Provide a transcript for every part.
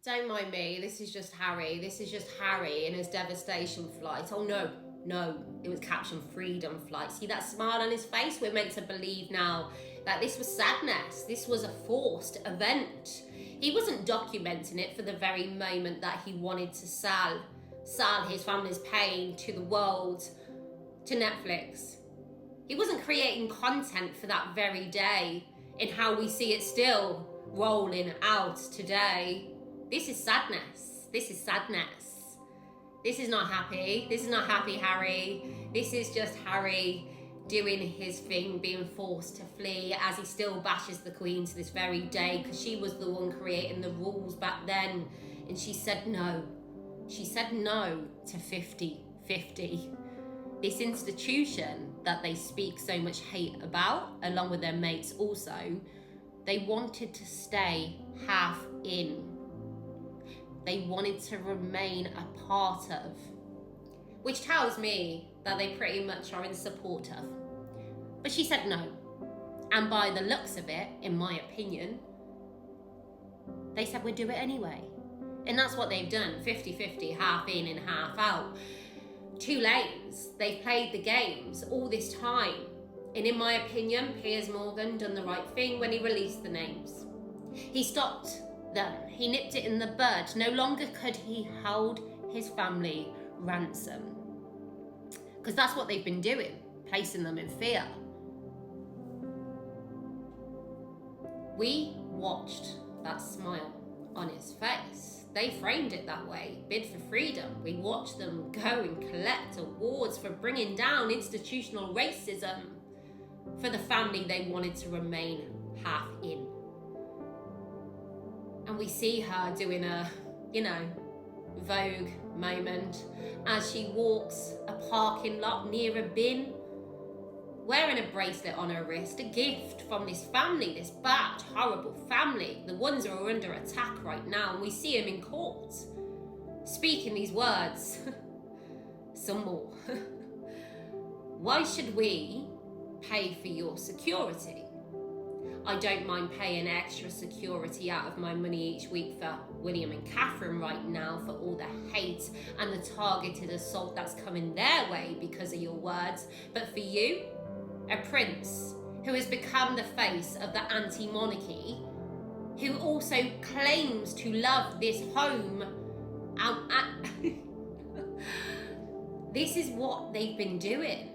Don't mind me, this is just Harry. This is just Harry in his Devastation flight. Oh no, it was Caption Freedom flight. See that smile on his face? We're meant to believe now that this was sadness. This was a forced event. He wasn't documenting it for the very moment that he wanted to sell his family's pain to the world, to Netflix. He wasn't creating content for that very day in how we see it still rolling out today. This is sadness. This is sadness. This is not happy. This is not happy Harry. This is just Harry doing his thing, being forced to flee as he still bashes the Queen to this very day because she was the one creating the rules back then. And she said no. She said no to 50-50. This institution that they speak so much hate about, along with their mates also, they wanted to stay half in. They wanted to remain a part of, which tells me that they pretty much are in support of. But she said no. And by the looks of it, in my opinion, they said we'd do it anyway. And that's what they've done, 50-50, half in and half out. Two lanes. They've played the games all this time. And in my opinion, Piers Morgan done the right thing when he released the names. He stopped them. He nipped it in the bud. No longer could he hold his family ransom. Because that's what they've been doing, placing them in fear. We watched that smile on his face. They framed it that way. Bid for freedom. We watched them go and collect awards for bringing down institutional racism for the family they wanted to remain half in. And we see her doing a, Vogue moment as she walks a parking lot near a bin, wearing a bracelet on her wrist, a gift from this family, this bad, horrible family, the ones who are under attack right now. And we see him in court speaking these words. Some more. Why should we pay for your security? I don't mind paying extra security out of my money each week for William and Catherine right now, for all the hate and the targeted assault that's coming their way because of your words. But for you, a prince who has become the face of the anti-monarchy, who also claims to love this home, this is what they've been doing.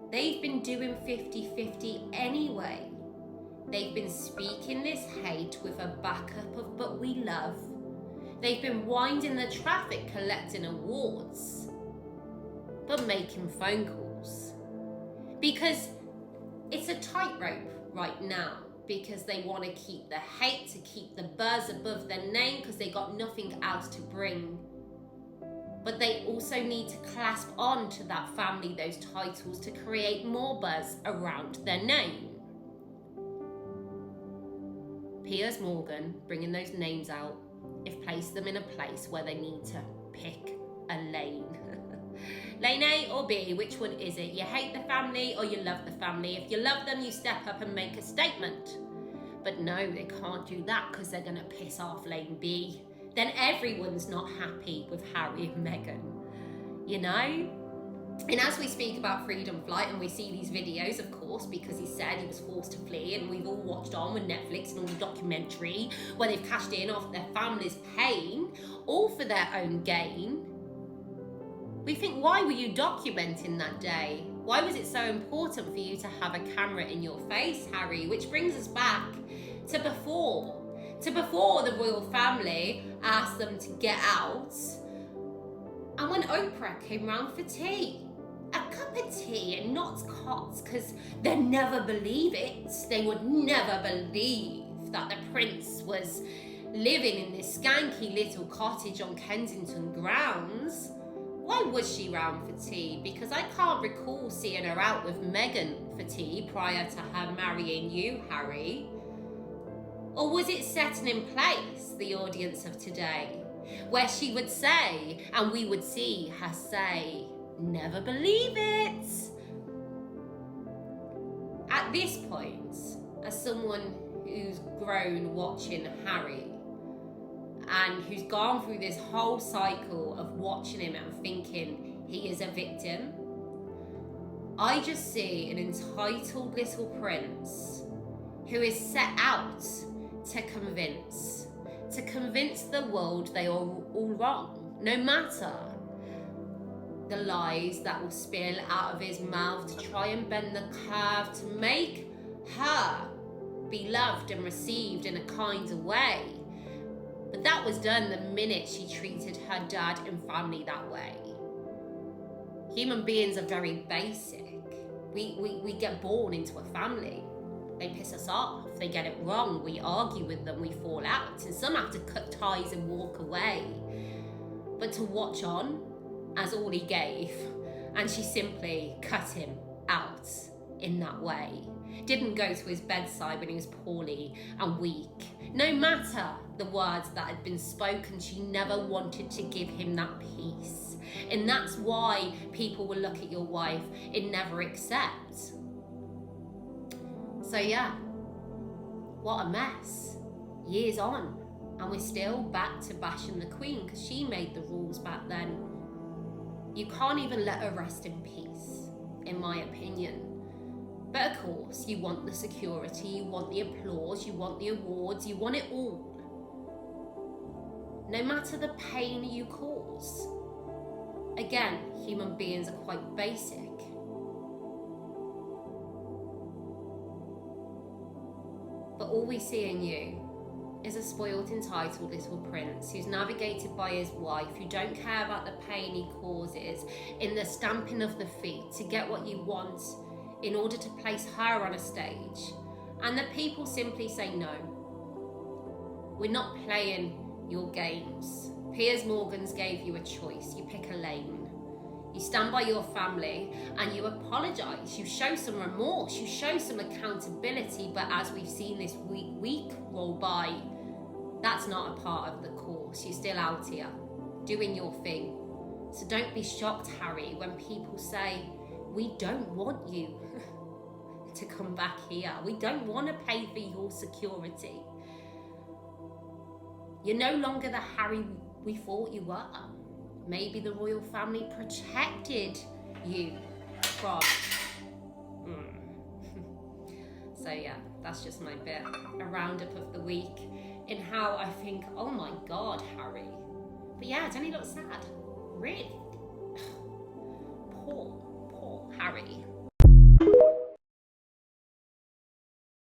They've been doing 50-50 anyway. They've been speaking this hate with a backup of "but we love." They've been winding the traffic, collecting awards, but making phone calls. Because it's a tightrope right now, because they want to keep the hate, to keep the buzz above their name, because they got nothing else to bring. But they also need to clasp on to that family, those titles, to create more buzz around their name. Piers Morgan, bringing those names out, if placed them in a place where they need to pick a lane. Lane A or B, which one is it? You hate the family or you love the family? If you love them, you step up and make a statement. But no, they can't do that because they're going to piss off lane B. Then everyone's not happy with Harry and Meghan, And as we speak about freedom flight and we see these videos, of course, because he said he was forced to flee, and we've all watched on with Netflix and all the documentary where they've cashed in off their family's pain, all for their own gain. We think, why were you documenting that day? Why was it so important for you to have a camera in your face, Harry? Which brings us back to before the royal family asked them to get out. And when Oprah came round for tea, a cup of tea and not cots, because they'd never believe it. They would never believe that the prince was living in this skanky little cottage on Kensington grounds. Why was she round for tea? Because I can't recall seeing her out with Meghan for tea prior to her marrying you, Harry. Or was it setting in place the audience of today, where she would say, and we would see her say, "Never believe it"? At this point, as someone who's grown watching Harry and who's gone through this whole cycle of watching him and thinking he is a victim. I just see an entitled little prince who is set out to convince the world they are all wrong, no matter the lies that will spill out of his mouth to try and bend the curve to make her be loved and received in a kinder way. But that was done the minute she treated her dad and family that way. Human beings are very basic. We get born into a family. They piss us off, they get it wrong, we argue with them, we fall out, and some have to cut ties and walk away. But to watch on as all he gave, and she simply cut him out in that way. Didn't go to his bedside when he was poorly and weak. No matter the words that had been spoken, she never wanted to give him that peace. And that's why people will look at your wife and never accept. So yeah, what a mess. Years on, and we're still back to bashing the Queen because she made the rules back then. You can't even let her rest in peace, in my opinion. But of course, you want the security, you want the applause, you want the awards, you want it all. No matter the pain you cause. Again, human beings are quite basic. But all we see in you is a spoiled, entitled little prince who's navigated by his wife, who don't care about the pain he causes in the stamping of the feet to get what you want in order to place her on a stage. And the people simply say no. We're not playing your games. Piers Morgan's gave you a choice. You pick a lane. You stand by your family and you apologise. You show some remorse. You show some accountability. But as we've seen this week roll by, that's not a part of the course. You're still out here doing your thing. So don't be shocked, Harry, when people say, we don't want you to come back here. We don't want to pay for your security. You're no longer the Harry we thought you were. Maybe the royal family protected you from. So yeah, that's just my bit. A roundup of the week in how I think, oh my God, Harry. But yeah, don't he look sad? Really? Poor Harry.